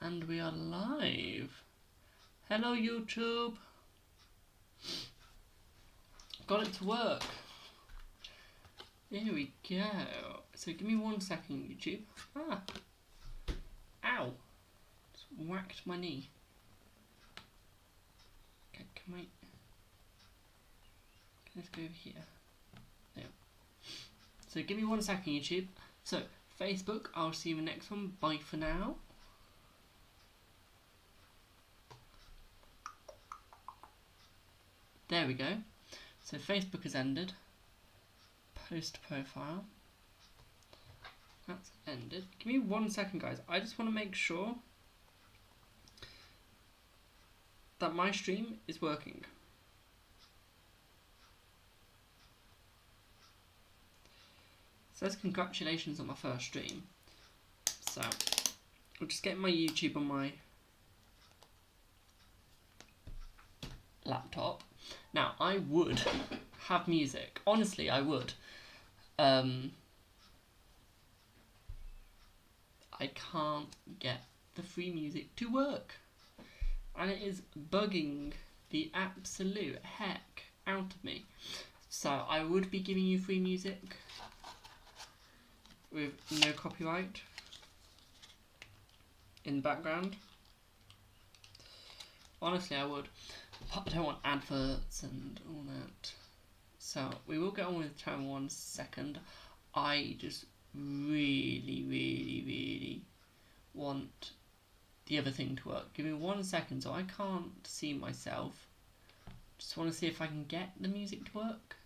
And we are live. Hello YouTube. Got it to work. There we go. So give me 1 second, YouTube. Ah. Ow. Just whacked my knee. Okay, can I just go over here? There. So give me 1 second, YouTube. So Facebook, I'll see you in the next one. Bye for now. There we go. So Facebook has ended. Post profile. That's ended. Give me 1 second, guys. I just want to make sure that my stream is working. Says congratulations on my first stream. So I'll just get my YouTube on my laptop. Now I would have music. Honestly, I would. I can't get the free music to work. And it is bugging the absolute heck out of me. So I would be giving you free music with no copyright in the background. Honestly, I would. I don't want adverts and all that. So we will get on with term 1 second. I just really want the other thing to work. Give me 1 second, so I can't see myself. Just want to see if I can get the music to work.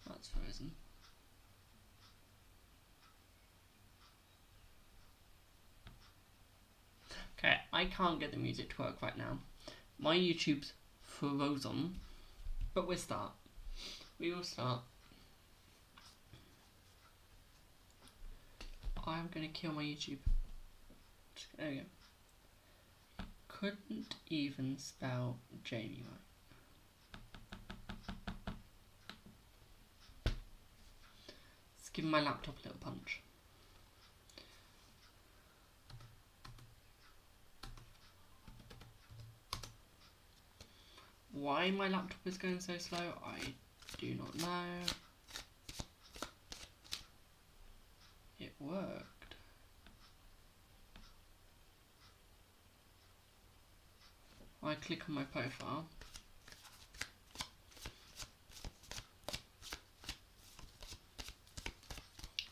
That's frozen. Okay, I can't get the music to work right now. My YouTube's frozen, but we will start. I'm gonna kill my YouTube. There we go. Couldn't even spell Jamie right. Let's give my laptop a little punch. Why my laptop is going so slow, I do not know. It worked. I click on my profile.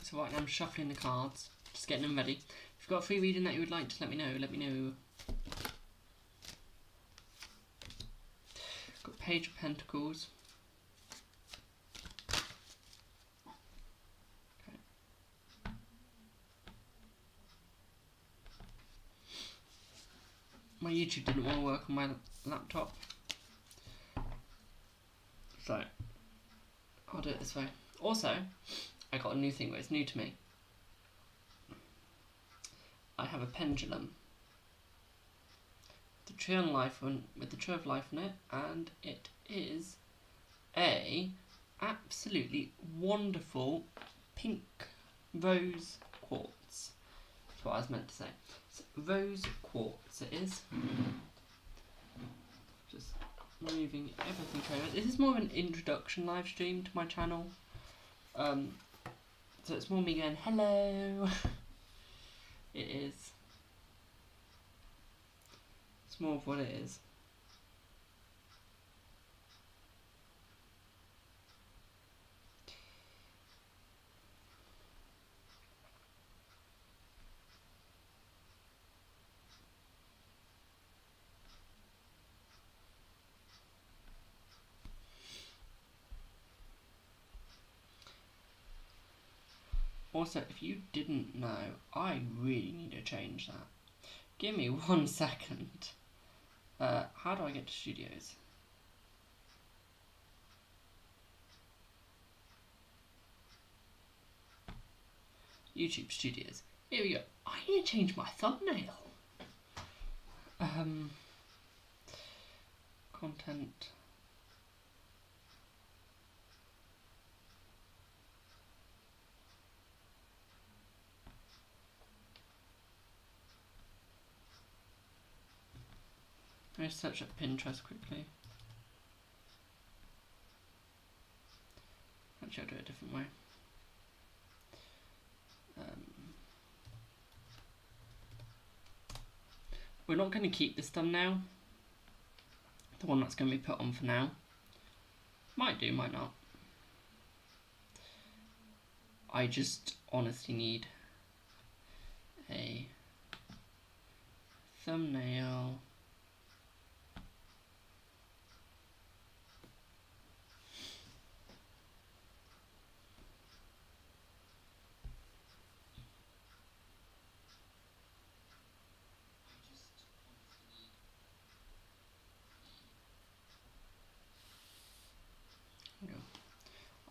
So right now I'm shuffling the cards, just getting them ready. If you've got a free reading that you would like to let me know. Got Page of Pentacles. Okay. My YouTube didn't want to work on my laptop, so I'll do it this way. Also, I got a new thing where it's new to me. I have a pendulum. The tree on life with the tree of life on it, and it is a absolutely wonderful pink rose quartz. That's what I was meant to say. So, rose quartz it is. Just moving everything over. This is more of an introduction live stream to my channel. So it's more me going, hello. It is. It's more of what it is. Also, if you didn't know, I really need to change that. Give me 1 second. How do I get to studios? YouTube Studios. Here we go. I need to change my thumbnail. Content. Let me search up Pinterest quickly. Actually, I'll do it a different way. We're not going to keep this thumbnail. The one that's going to be put on for now. Might do, might not. I just honestly need a thumbnail.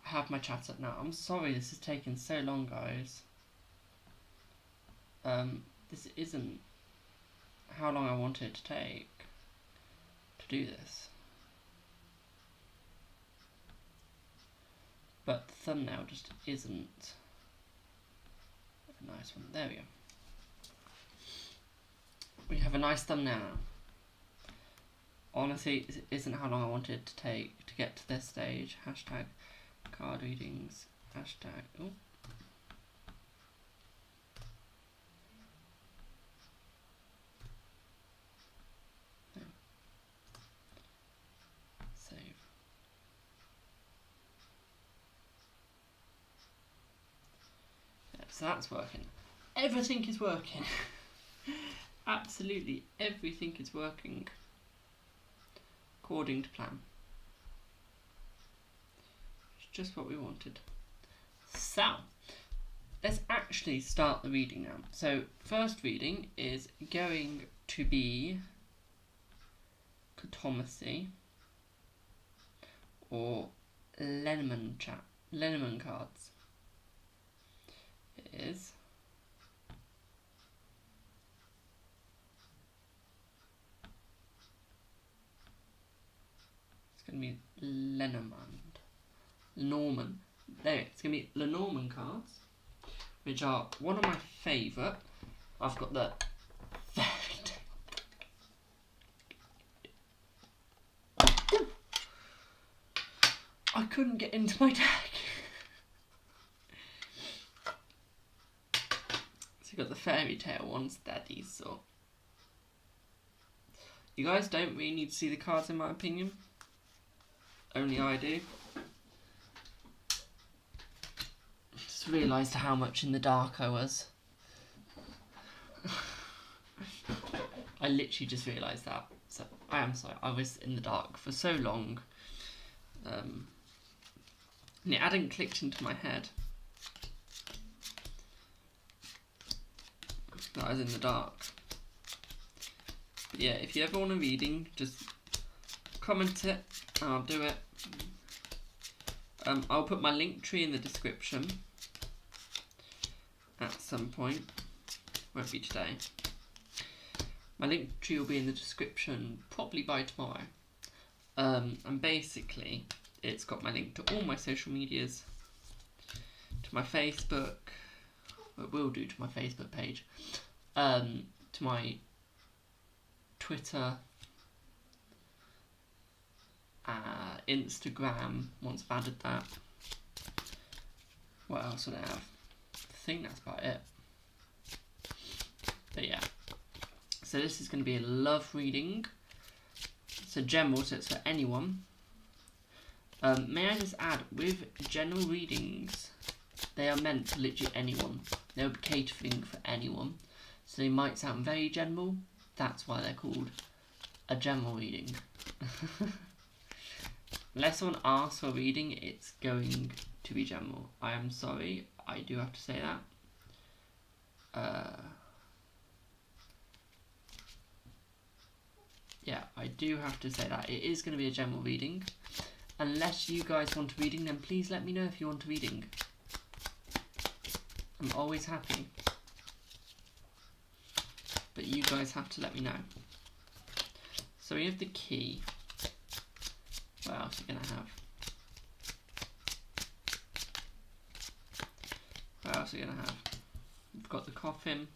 I have my chat up now. I'm sorry this is taking so long, guys. This isn't how long I want it to take to do this. But the thumbnail just isn't a nice one. There we go. We have a nice thumbnail now. Honestly, it isn't how long I wanted it to take to get to this stage. Hashtag card readings. Hashtag. Oh. No. Save. Yeah, so that's working. Everything is working. Absolutely everything is working according to plan. It's just what we wanted. So, let's actually start the reading now. So, first reading is going to be Cartomacy or Lenormand cards. It is going to be Lenormand. There, it's going to be Lenormand cards, which are one of my favourite. I've got the fairy tale. I couldn't get into my deck. So you've got the fairy tale ones, daddies. So you guys don't really need to see the cards, in my opinion. Only I do. Just realised how much in the dark I was. I literally just realised that. So I am sorry. I was in the dark for so long. And it hadn't clicked into my head that I was in the dark. But yeah, if you ever want a reading, just comment it and I'll do it. I'll put my link tree in the description at some point. Won't be today. My link tree will be in the description probably by tomorrow. And basically it's got my link to all my social medias, to my Facebook, it will do to my Facebook page, to my Twitter, Instagram, once I've added that. What else would I have? I think that's about it. But yeah. So this is going to be a love reading. It's a general, so it's for anyone. May I just add, with general readings, they are meant for literally anyone. They'll be catering for anyone. So they might sound very general. That's why they're called a general reading. Unless someone asks for a reading, it's going to be general. I am sorry, I do have to say that. Yeah, I do have to say that. It is going to be a general reading. Unless you guys want a reading, then please let me know if you want a reading. I'm always happy. But you guys have to let me know. So we have the key. What else are we going to have? What else are we going to have? We've got the coffin.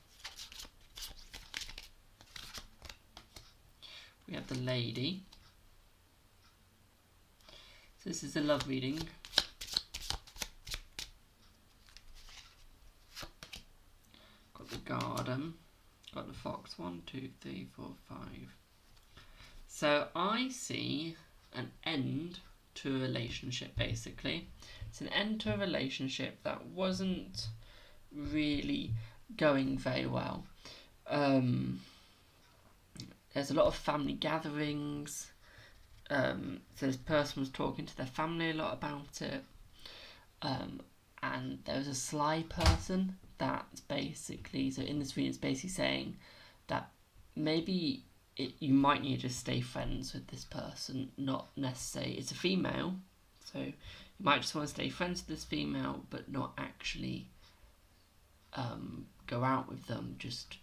We have the lady. So this is a love reading. Got the garden. Got the fox. 1, 2, 3, 4, 5. So I see an end to a relationship, basically. It's an end to a relationship that wasn't really going very well. There's a lot of family gatherings. So this person was talking to their family a lot about it. And there was a sly person that's basically, so in this reading it's basically saying that maybe you might need to stay friends with this person, not necessarily, it's a female, so you might just want to stay friends with this female, but not actually go out with them, just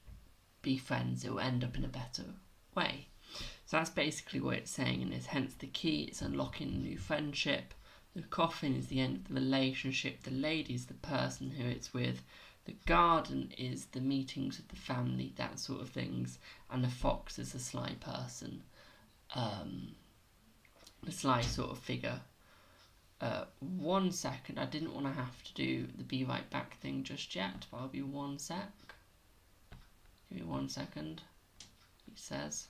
be friends. It will end up in a better way. So that's basically what it's saying in this. Hence the key, it's unlocking a new friendship. The coffin is the end of the relationship. The lady is the person who it's with. The garden is the meetings with the family, that sort of things. And the fox is the sly person. The sly sort of figure. 1 second, I didn't want to have to do the be right back thing just yet, but I'll be 1 sec. Give me 1 second, he says.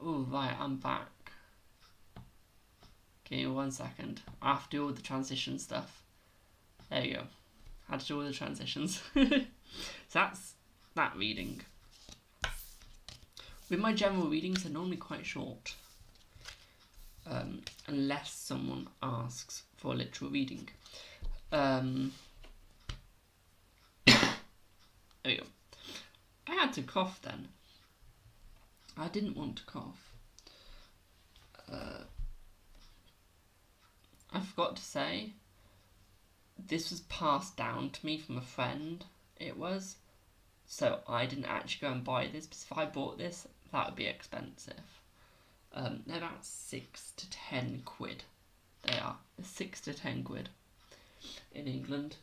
Oh, right, I'm back. Give me 1 second. I have to do all the transition stuff. There you go. Had to do all the transitions. So that's that reading. With my general readings, they're normally quite short. Unless someone asks for a literal reading. There we go. I had to cough then. I didn't want to cough. I forgot to say, this was passed down to me from a friend, it was. So I didn't actually go and buy this, because if I bought this, that would be expensive. They're about 6 to 10 quid. They are. 6 to 10 quid in England.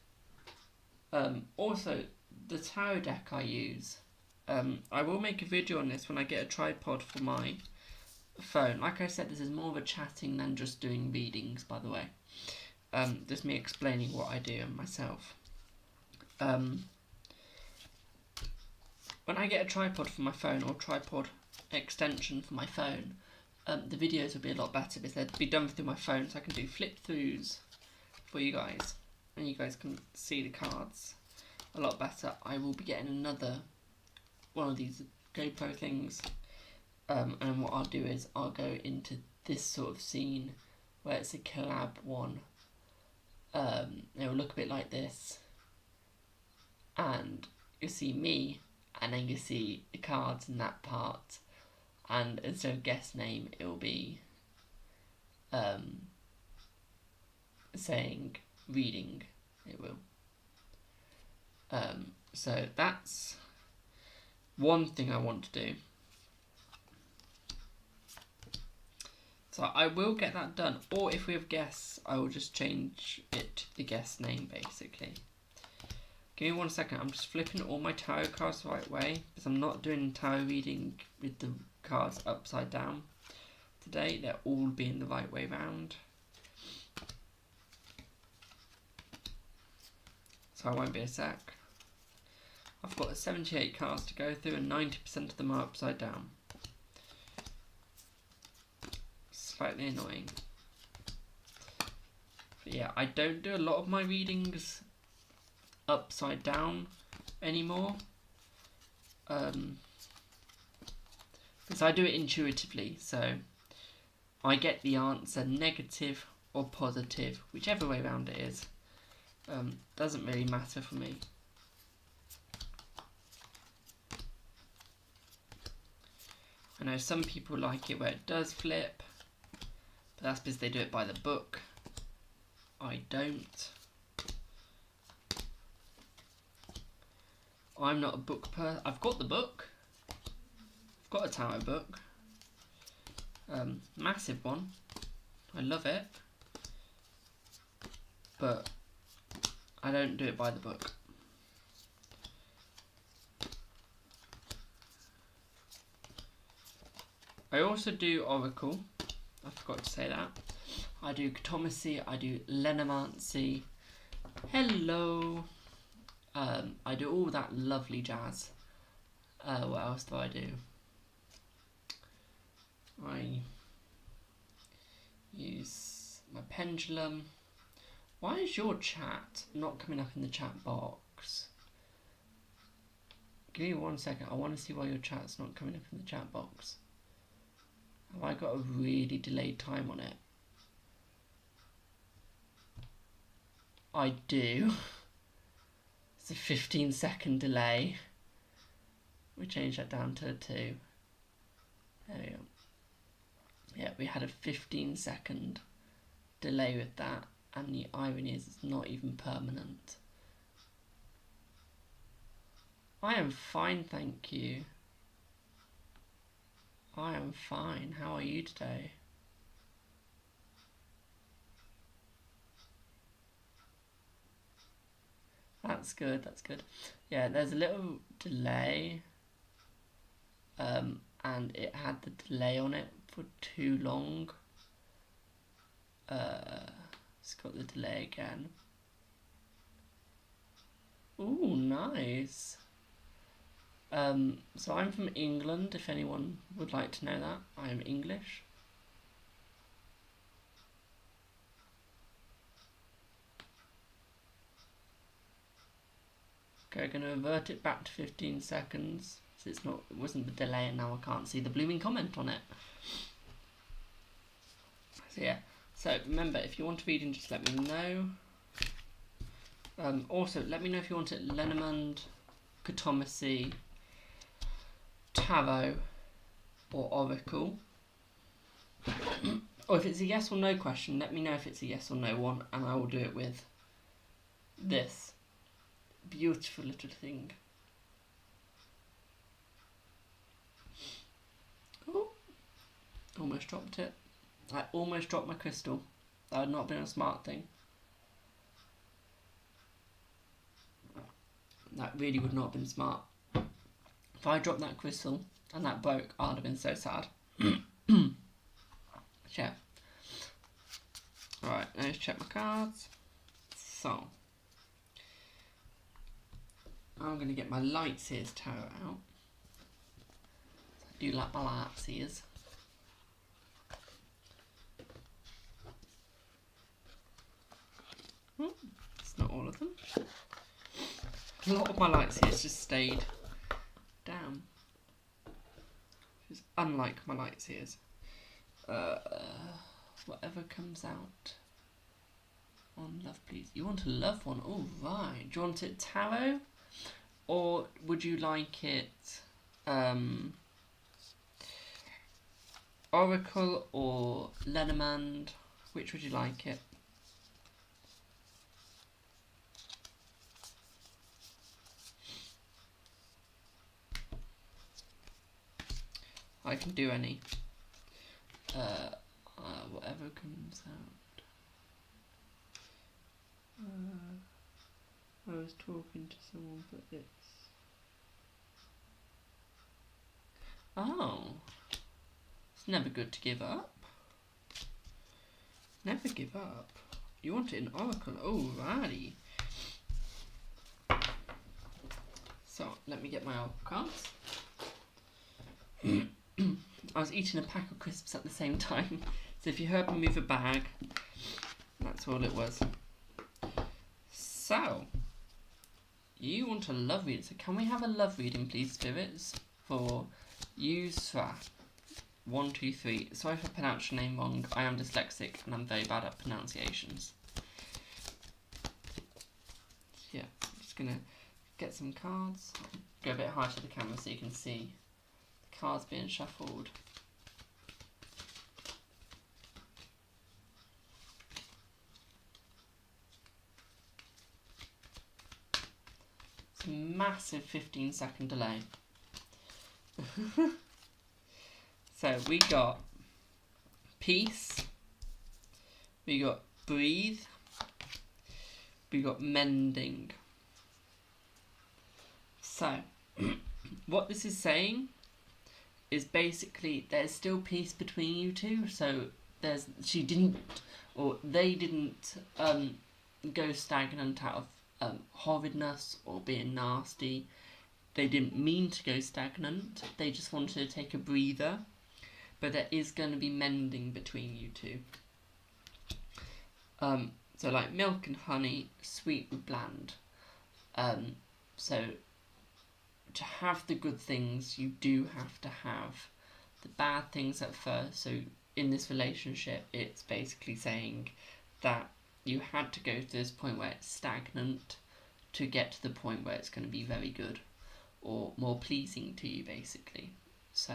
Also, the tarot deck I use, I will make a video on this when I get a tripod for my phone. Like I said, this is more of a chatting than just doing readings, by the way. Just me explaining what I do myself. When I get a tripod for my phone, or tripod extension for my phone, the videos will be a lot better because they'll be done through my phone, so I can do flip throughs for you guys, and you guys can see the cards a lot better. I will be getting another one of these GoPro things, and what I'll do is I'll go into this sort of scene where it's a collab one. It will look a bit like this, and you'll see me, and then you see the cards in that part, and instead of guest name it will be saying reading, it will. So that's one thing I want to do. So I will get that done, or if we have guests, I will just change it to the guest name, basically. Give me 1 second, I'm just flipping all my tarot cards the right way, because I'm not doing tarot reading with the cards upside down today. They'll all being the right way round. So I won't be a sec. I've got 78 cards to go through, and 90% of them are upside down. Slightly annoying. But yeah, I don't do a lot of my readings upside down anymore. Because I do it intuitively, so I get the answer negative or positive, whichever way around it is. Doesn't really matter for me. I know some people like it where it does flip, but that's because they do it by the book. I don't. I'm not a book person. I've got the book. I've got a tarot book. Massive one. I love it. But I don't do it by the book. I also do Oracle. I forgot to say that. I do Cartomancy. I do Lenormancy. Hello. I do all that lovely jazz. What else do I do? I use my pendulum. Why is your chat not coming up in the chat box? Give me 1 second. I want to see why your chat's not coming up in the chat box. Have I got a really delayed time on it? I do. It's a 15-second delay. We changed that down to 2. There we go. Yeah, we had a 15-second delay with that, and the irony is it's not even permanent. I am fine, thank you. I am fine. How are you today? That's good, that's good. Yeah, there's a little delay. And it had the delay on it for too long. It's got the delay again. Ooh, nice. So I'm from England, if anyone would like to know that. I am English. Okay, I'm going to avert it back to 15 seconds. So it wasn't the delay, and now I can't see the blooming comment on it. So yeah, so remember, if you want to read in, just let me know. Also, let me know if you want it Lenormand, Cartomancy, Tarot, or Oracle. Or if it's a yes or no question, let me know if it's a yes or no one, and I will do it with this beautiful little thing. Oh, almost dropped it. I almost dropped my crystal. That had not been a smart thing. That really would not have been smart. If I dropped that crystal and that broke, I'd have been so sad. Yeah. Alright, let's check my cards. So, I'm going to get my Lightseers Tarot out. I do like my Lightseers. It's not all of them. A lot of my Lightseers just stayed down. Which is unlike my Lightseers. Whatever comes out on love, please. You want a love one? Oh, right. Do you want it tarot? Or would you like it Oracle or Lenormand? Which would you like it? I can do any. Whatever comes out. I was talking to someone, but it's... Oh. It's never good to give up. Never give up. You want it in Oracle? Alrighty. So, let me get my Oracle cards. I was eating a pack of crisps at the same time, so if you heard me move a bag, that's all it was. So, you want a love reading, so can we have a love reading, please, spirits, for Yusra 123. Sorry if I pronounced your name wrong, I am dyslexic and I'm very bad at pronunciations. Yeah, I'm just going to get some cards, go a bit higher to the camera so you can see the cards being shuffled. It's a massive 15-second delay. So we got peace, we got breathe, we got mending. So what this is saying is basically there's still peace between you two. So they didn't go stagnant out of horridness or being nasty. They didn't mean to go stagnant. They just wanted to take a breather. But there is going to be mending between you two. So like milk and honey, sweet with bland. So to have the good things, you do have to have the bad things at first. So in this relationship, it's basically saying that you had to go to this point where it's stagnant to get to the point where it's going to be very good or more pleasing to you, basically. So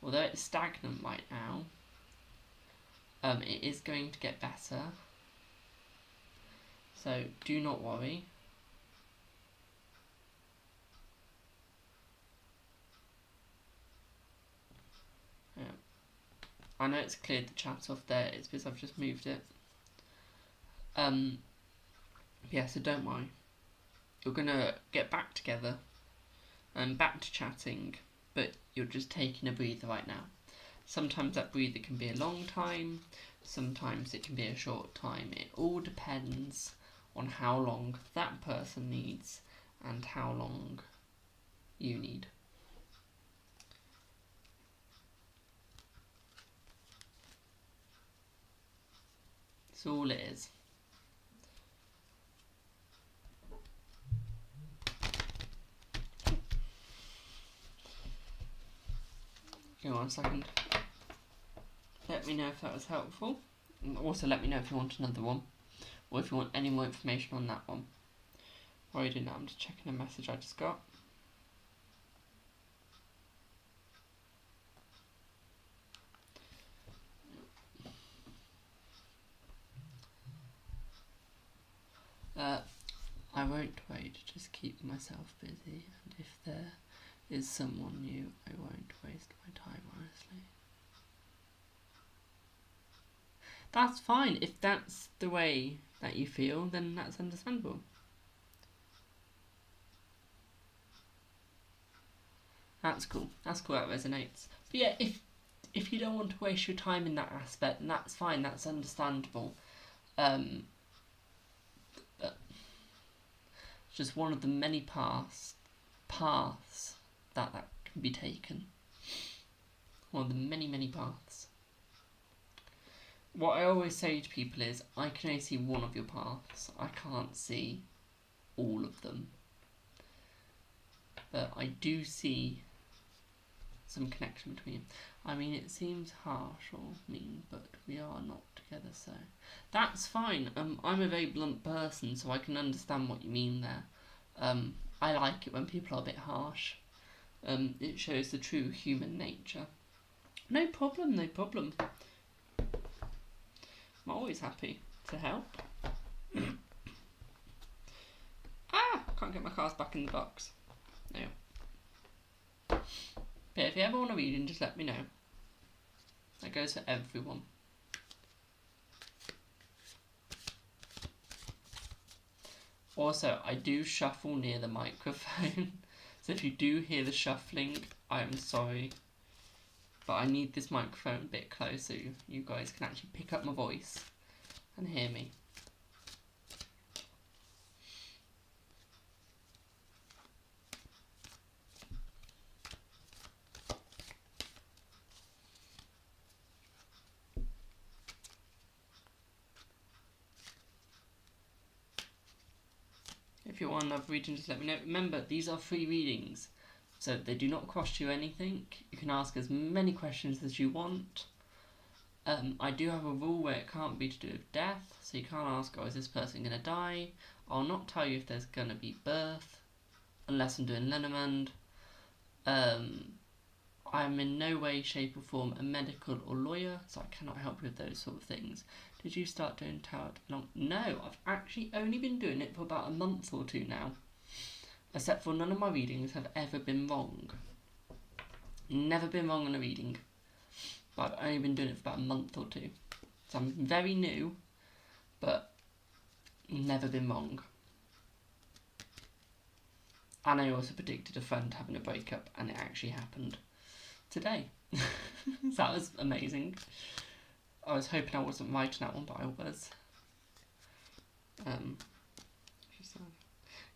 although it's stagnant right now, it is going to get better. So do not worry. Yeah. I know it's cleared the chat off there, it's because I've just moved it. Yeah, so don't worry. You're gonna get back together and back to chatting, but you're just taking a breather right now. Sometimes that breather can be a long time, sometimes it can be a short time. It all depends on how long that person needs and how long you need. That's all it is. Give me 1 second. Let me know if that was helpful. And also let me know if you want another one, or if you want any more information on that one. While you're doing that, I'm just checking a message I just got. I won't wait, just keep myself busy, and if there is someone new, I won't waste my time, honestly. That's fine. If that's the way that you feel, then that's understandable. That's cool. That's cool, that resonates. But yeah, if you don't want to waste your time in that aspect, then that's fine, that's understandable. But it's just one of the many paths that can be taken. One of the many paths. What I always say to people is, I can only see one of your paths. I can't see all of them. But I do see some connection between them. I mean, it seems harsh or mean, but we are not together, so that's fine. I'm a very blunt person, so I can understand what you mean there. I like it when people are a bit harsh. It shows the true human nature. No problem, no problem. I'm always happy to help. Can't get my cards back in the box. No. But if you ever want a reading, just let me know. That goes for everyone. Also, I do shuffle near the microphone, so if you do hear the shuffling, I am sorry. But I need this microphone a bit closer so you guys can actually pick up my voice and hear me. If you want another reading, just let me know. Remember, these are free readings, so they do not cost you anything. You can ask as many questions as you want. I do have a rule where it can't be to do with death, so you can't ask, oh, is this person going to die? I'll not tell you if there's going to be birth, unless I'm doing Lenormand. I'm in no way, shape or form a medical or lawyer, so I cannot help with those sort of things. Did you start doing tarot long? No, I've actually only been doing it for about a month or two now. Except for none of my readings have ever been wrong. Never been wrong on a reading. But I've only been doing it for about a month or two. So I'm very new, but never been wrong. And I also predicted a friend having a breakup, and it actually happened today. So that was amazing. I was hoping I wasn't right on that one, but I was.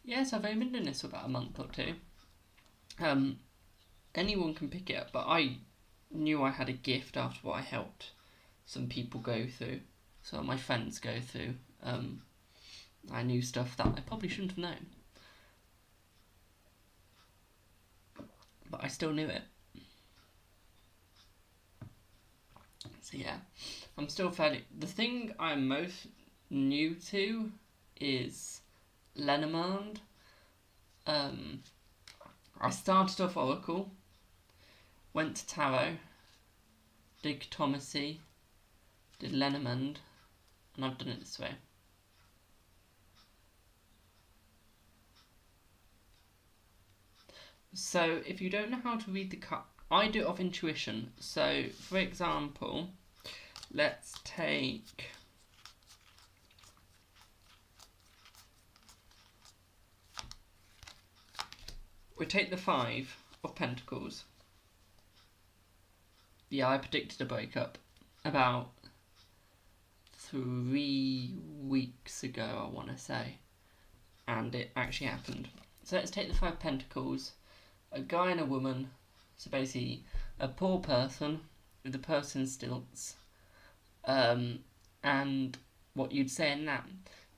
Yes, I've only been doing this for about a month or two. Anyone can pick it up, but I knew I had a gift after what I helped some people go through. So my friends go through. I knew stuff that I probably shouldn't have known. But I still knew it. So yeah, I'm still fairly... The thing I'm most new to is Lenormand. I started off Oracle, went to Tarot, did Cartomancy, did Lenormand, and I've done it this way. So if you don't know how to read the card, I do it off intuition. So for example, let's take... We take the 5 of Pentacles. Yeah, I predicted a breakup about 3 weeks ago, I want to say. And it actually happened. So let's take the 5 Pentacles. A guy and a woman. So basically, a poor person with a person stilts. And what you'd say in that.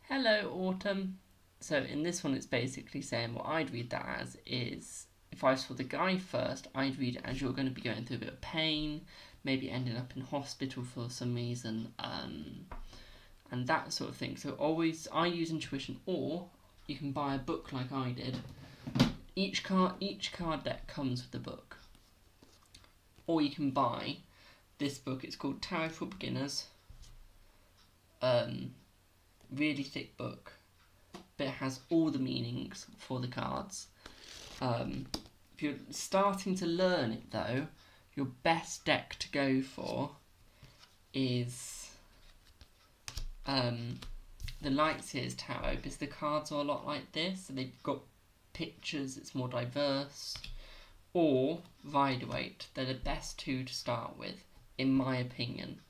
Hello, Autumn. So in this one, it's basically saying what I'd read that as is, if I saw the guy first, I'd read it as you're going to be going through a bit of pain, maybe ending up in hospital for some reason, and that sort of thing. So always, I use intuition, or you can buy a book like I did. Each card deck comes with the book. Or you can buy this book. It's called Tarot for Beginners. Really thick book. But it has all the meanings for the cards. If you're starting to learn it though, your best deck to go for is the Lightseers Tarot, because the cards are a lot like this, so they've got pictures, it's more diverse. Or Rider-Waite, they're the best two to start with, in my opinion.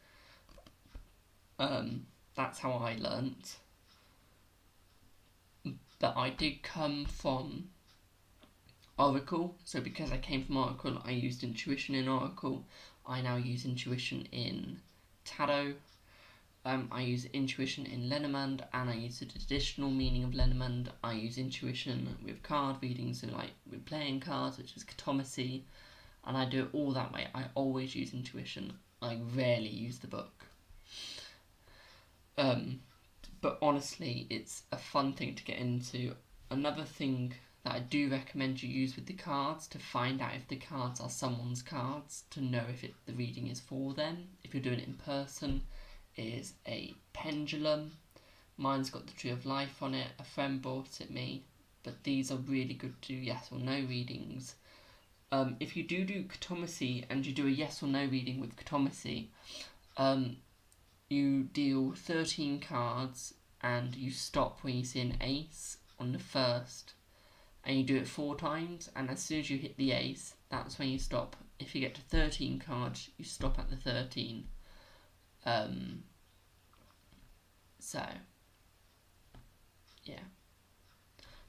That's how I learnt. But I did come from Oracle, so because I came from Oracle, I used intuition in Oracle. I now use intuition in Tarot. I use intuition in Lenormand, and I use the traditional meaning of Lenormand. I use intuition with card readings, so like with playing cards, which is Cartomancy, and I do it all that way. I always use intuition. I rarely use the book. But honestly, it's a fun thing to get into. Another thing that I do recommend you use with the cards to find out if the cards are someone's cards, to know if the reading is for them, if you're doing it in person, is a pendulum. Mine's got the Tree of Life on it. A friend bought it me, but these are really good to do yes or no readings. If you do Cartomancy and you do a yes or no reading with Cartomancy, you deal 13 cards and you stop when you see an ace on the first, and you do it 4 times, and as soon as you hit the ace, that's when you stop. If you get to 13 cards, you stop at the 13. So yeah,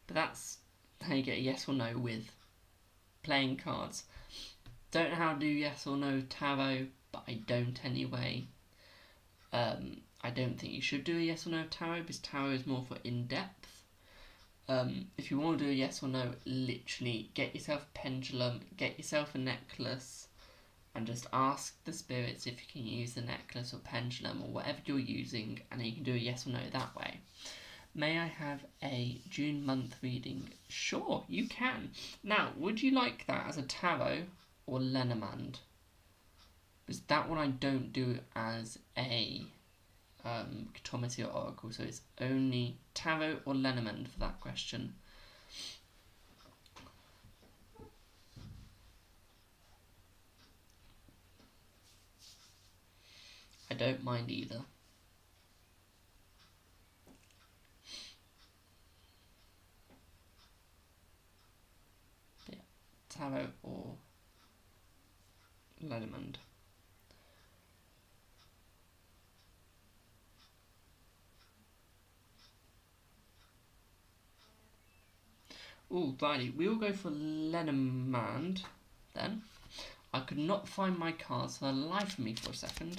but that's how you get a yes or no with playing cards. Don't know how to do yes or no tarot, but I don't anyway. I don't think you should do a yes or no tarot, because tarot is more for in-depth. If you want to do a yes or no, literally get yourself a pendulum, get yourself a necklace, and just ask the spirits if you can use the necklace or pendulum or whatever you're using, and then you can do a yes or no that way. May I have a June month reading? Sure, you can. Now, would you like that as a tarot or Lenormand. Because that one I don't do as a Cartomancy or Oracle, so it's only Tarot or Lenormand for that question. I don't mind either. Yeah, Tarot or Lenormand. Oh, righty, we will go for Lenormand then. I could not find my cards for the life of me for a second.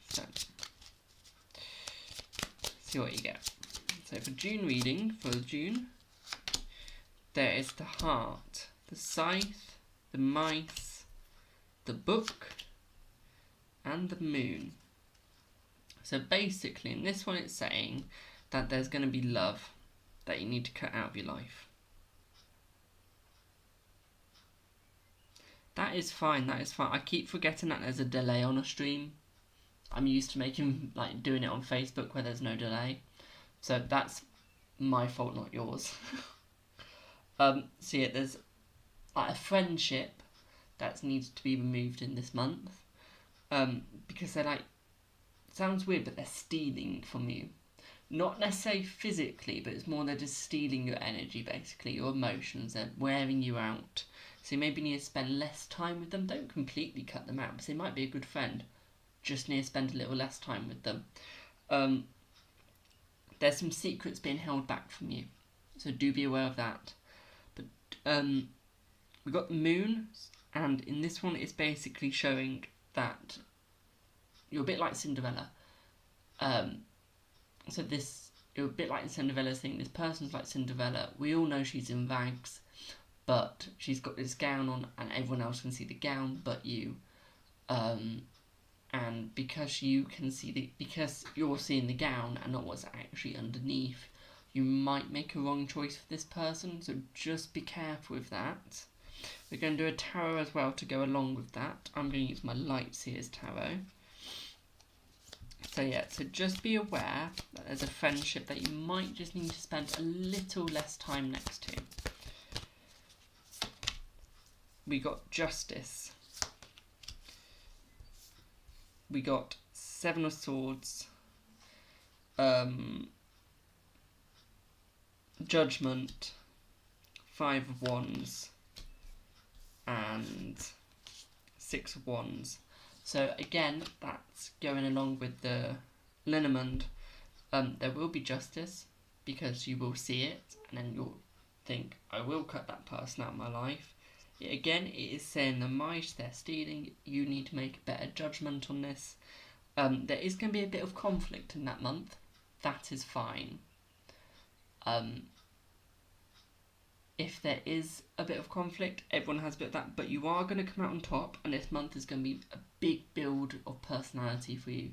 So, see what you get. So for June reading, for June, there is the Heart, the Scythe, the Mice, the Book, and the Moon. So basically, in this one it's saying that there's going to be love that you need to cut out of your life. That is fine, that is fine. I keep forgetting that there's a delay on a stream. I'm used to doing it on Facebook where there's no delay. So that's my fault, not yours. So yeah, there's a friendship that needs to be removed in this month. Because they're sounds weird, but they're stealing from you. Not necessarily physically, but it's more they're just stealing your energy, basically, your emotions. They're wearing you out. So you maybe need to spend less time with them. Don't completely cut them out, because they might be a good friend. Just need to spend a little less time with them. There's some secrets being held back from you, so do be aware of that. But we got the Moon, and in this one it's basically showing that you're a bit like Cinderella. So you're a bit like the Cinderella thing. This person's like Cinderella. We all know she's in rags, but she's got this gown on, and everyone else can see the gown but you. And because you can see because you're seeing the gown and not what's actually underneath, you might make a wrong choice for this person. So just be careful with that. We're going to do a tarot as well to go along with that. I'm going to use my Lightseer's tarot. So yeah, so just be aware that there's a friendship that you might just need to spend a little less time next to. We got Justice. We got Seven of Swords. Judgment. Five of Wands. And Six of Wands. So again, that's going along with the Lenormand. There will be justice, because you will see it, and then you'll think, I will cut that person out of my life. Again, it is saying the mice, they're stealing. You need to make a better judgment on this. There is going to be a bit of conflict in that month. That is fine. If there is a bit of conflict, everyone has a bit of that, but you are going to come out on top, and this month is going to be a big build of personality for you.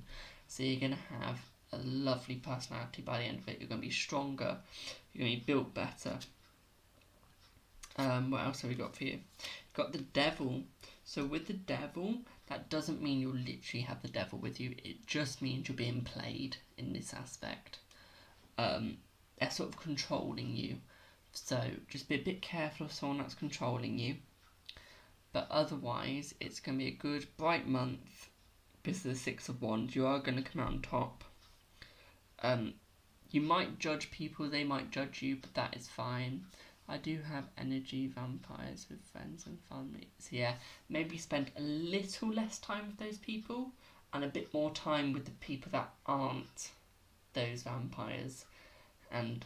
So you're going to have a lovely personality by the end of it. You're going to be stronger. You're going to be built better. What else have we got for you? Got the Devil. So with the Devil, that doesn't mean you'll literally have the Devil with you. It just means you're being played in this aspect. They're sort of controlling you. So just be a bit careful of someone that's controlling you. But otherwise, it's going to be a good, bright month. Because of the Six of Wands, you are going to come out on top. You might judge people, they might judge you, but that is fine. I do have energy vampires with friends and family. So yeah, maybe spend a little less time with those people and a bit more time with the people that aren't those vampires. And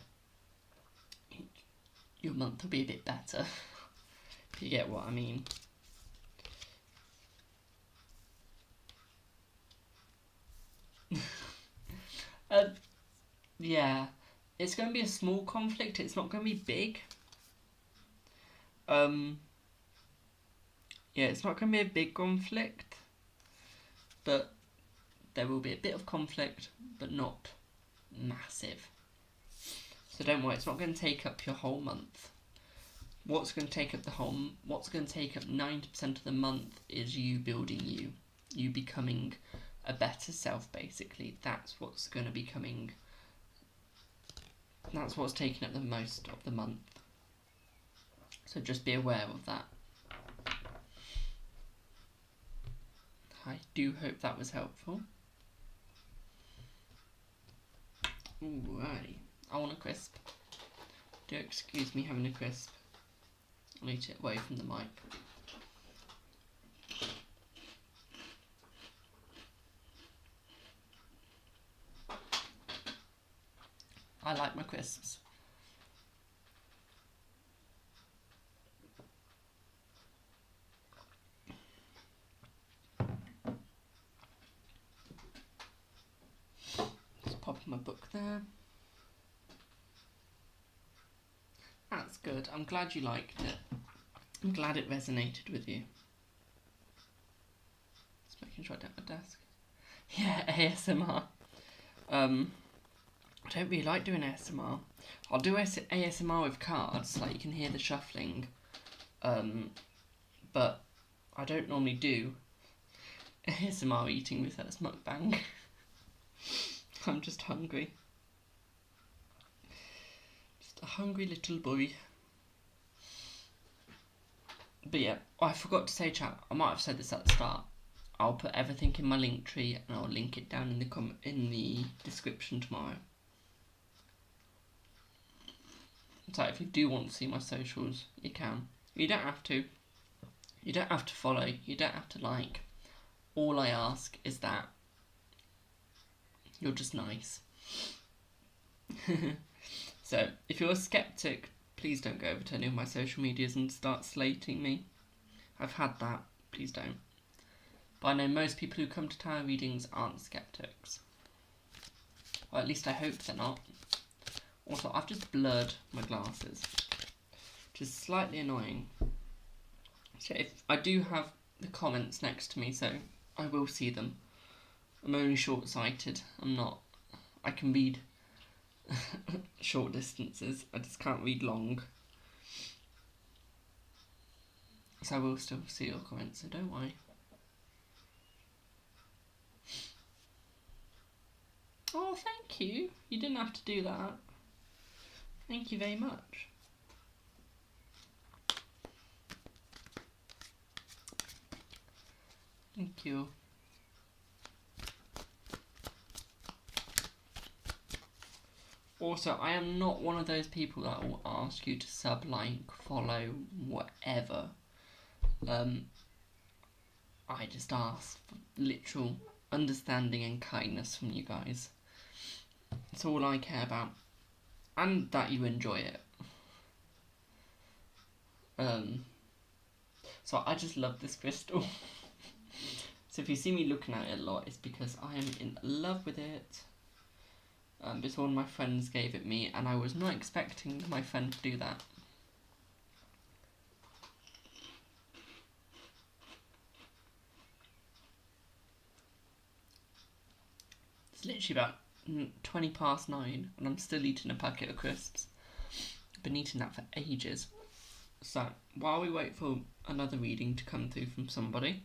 your month will be a bit better, if you get what I mean. Yeah, it's going to be a small conflict. It's not going to be big. Yeah, it's not going to be a big conflict, but there will be a bit of conflict, but not massive. So don't worry, it's not going to take up your whole month. what's going to take up 90% of the month is you building you becoming a better self. Basically, that's what's taking up the most of the month. So just be aware of that. I do hope that was helpful. Alrighty, I want a crisp. Do excuse me having a crisp. I'll eat it away from the mic. I like my crisps. Just pop my book there. That's good. I'm glad you liked it. I'm glad it resonated with you. Just making sure I don't have my desk. Yeah, ASMR. I don't really like doing ASMR. I'll do ASMR with cards, like you can hear the shuffling. But I don't normally do ASMR eating with that mukbang. I'm just hungry. Just a hungry little boy. But yeah, I forgot to say, chat, I might have said this at the start. I'll put everything in my link tree and I'll link it down in the description tomorrow. So if you do want to see my socials, you can. You don't have to. You don't have to follow. You don't have to like. All I ask is that you're just nice. So if you're a skeptic, please don't go over to any of my social medias and start slating me. I've had that. Please don't. But I know most people who come to tarot readings aren't skeptics. Or at least I hope they're not. Also, I've just blurred my glasses, which is slightly annoying. So if I do have the comments next to me, so I will see them. I'm only short-sighted. I can read short distances. I just can't read long. So I will still see your comments, so don't worry. Oh, thank you. You didn't have to do that. Thank you very much. Thank you. Also, I am not one of those people that will ask you to sub, like, follow, whatever. I just ask for literal understanding and kindness from you guys. It's all I care about. And that you enjoy it. So I just love this crystal. So if you see me looking at it a lot, it's because I am in love with it. It's one my friends gave it me, and I was not expecting my friend to do that. It's literally about 20 past 9, and I'm still eating a packet of crisps. I've been eating that for ages. So, while we wait for another reading to come through from somebody...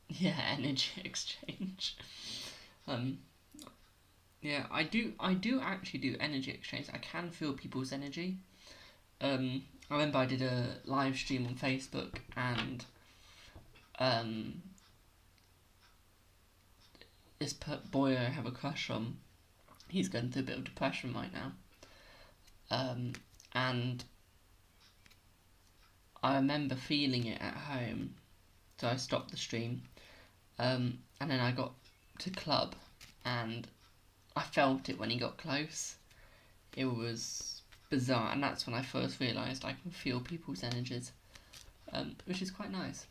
Yeah, energy exchange. Yeah, I do actually do energy exchange. I can feel people's energy. I remember I did a live stream on Facebook, and this boy I have a crush on, he's going through a bit of depression right now. And I remember feeling it at home, so I stopped the stream, and then I got to club, and I felt it when he got close. It was bizarre, and that's when I first realised I can feel people's energies, which is quite nice.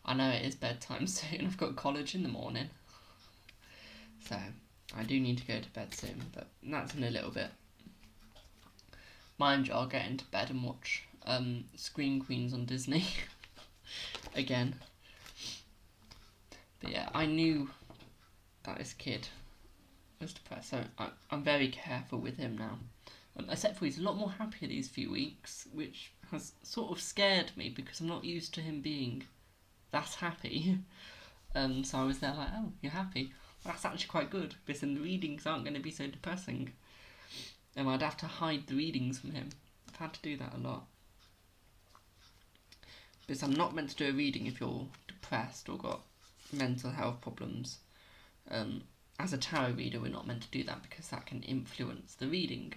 I know it is bedtime soon, I've got college in the morning, so I do need to go to bed soon, but that's in a little bit. Mind you, I'll get into bed and watch Scream Queens on Disney again. But yeah, I knew that this kid was depressed. So I'm very careful with him now. Except for he's a lot more happier these few weeks, which has sort of scared me because I'm not used to him being that happy. So I was there like, oh, you're happy? Well, that's actually quite good, because then the readings aren't going to be so depressing. And I'd have to hide the readings from him. I've had to do that a lot. Because I'm not meant to do a reading if you're depressed or got mental health problems. As a tarot reader, we're not meant to do that because that can influence the reading,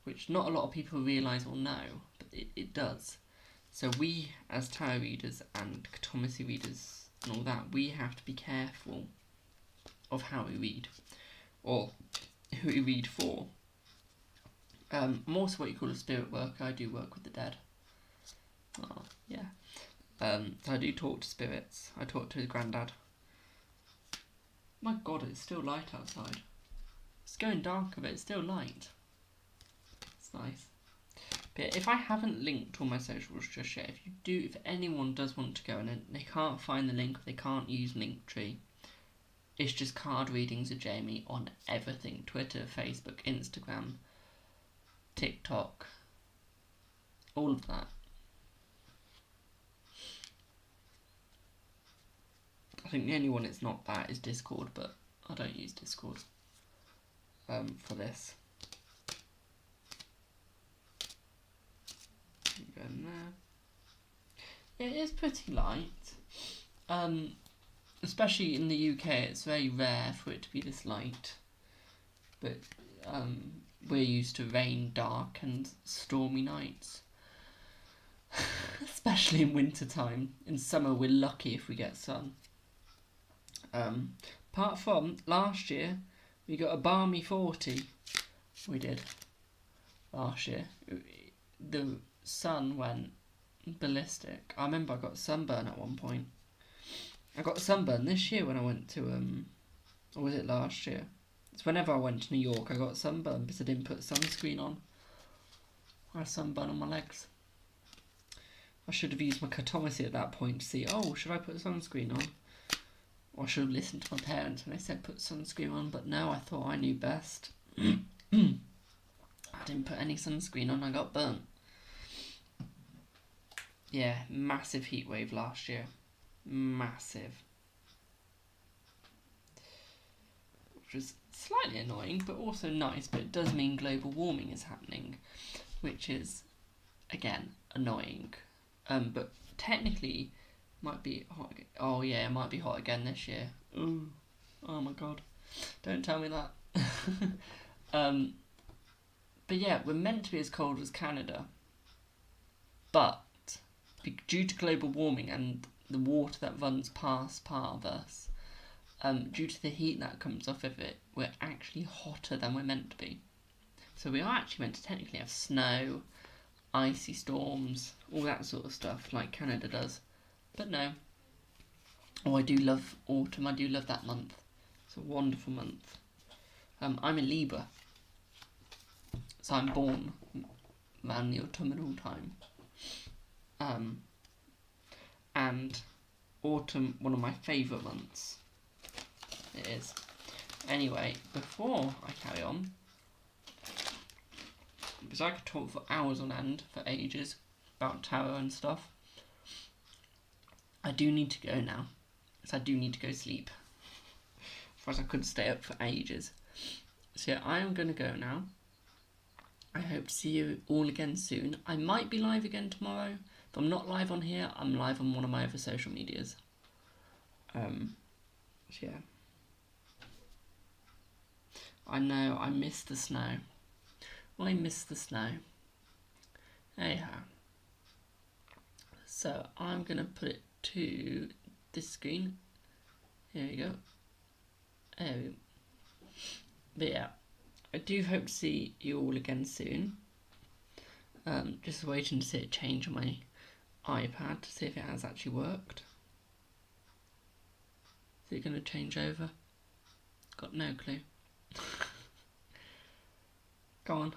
which not a lot of people realise or know, but it does. So we, as tarot readers and cartomancy readers and all that, we have to be careful of how we read, or who we read for. I'm also what you call a spirit worker. I do work with the dead. Oh, yeah. So I do talk to spirits. I talk to his granddad. My God, it's still light outside. It's going darker, but it's still light. It's nice. But if I haven't linked all my socials just yet, if anyone does want to go and they can't find the link, or they can't use Linktree, it's just card readings of Jamie on everything: Twitter, Facebook, Instagram, TikTok, all of that. I think the only one it's not that is Discord, but I don't use Discord for this. Go in there. It is pretty light. Especially in the UK, it's very rare for it to be this light. But we're used to rain, dark and stormy nights. Especially in winter time. In summer, we're lucky if we get sun. Apart from last year, we got a balmy 40. We did. Last year. The sun went ballistic. I remember I got sunburn at one point. I got sunburn this year when I went to, or was it last year? It's whenever I went to New York, I got sunburn because I didn't put sunscreen on. I had sunburn on my legs. I should have used my cartomancy at that point to see, oh, should I put sunscreen on? Or I should have listened to my parents when they said put sunscreen on, but no, I thought I knew best. I didn't put any sunscreen on, I got burnt. Yeah, massive heat wave last year. Massive. Which was slightly annoying, but also nice, but it does mean global warming is happening, which is, again, annoying. But technically, might be hot again. Oh yeah, it might be hot again this year. Ooh. Oh my God. Don't tell me that. But yeah, we're meant to be as cold as Canada. But due to global warming and the water that runs past part of us, due to the heat that comes off of it, we're actually hotter than we're meant to be. So we are actually meant to technically have snow, icy storms, all that sort of stuff like Canada does. But no. Oh, I do love autumn. I do love that month. It's a wonderful month. I'm a Libra, so I'm born around the autumnal time. And autumn, one of my favourite months. It is. Anyway, before I carry on, because I could talk for hours on end, for ages, about tarot and stuff, I do need to go now, because I do need to go sleep. Otherwise I could stay up for ages. So yeah, I am going to go now. I hope to see you all again soon. I might be live again tomorrow. If I'm not live on here, I'm live on one of my other social medias. So yeah. I know, I miss the snow. I miss the snow. Anyhow. So I'm going to put it to this screen. Here we go. There we go. But yeah, I do hope to see you all again soon. Just waiting to see it change on my iPad to see if it has actually worked. Is it going to change over? Got no clue. Go on.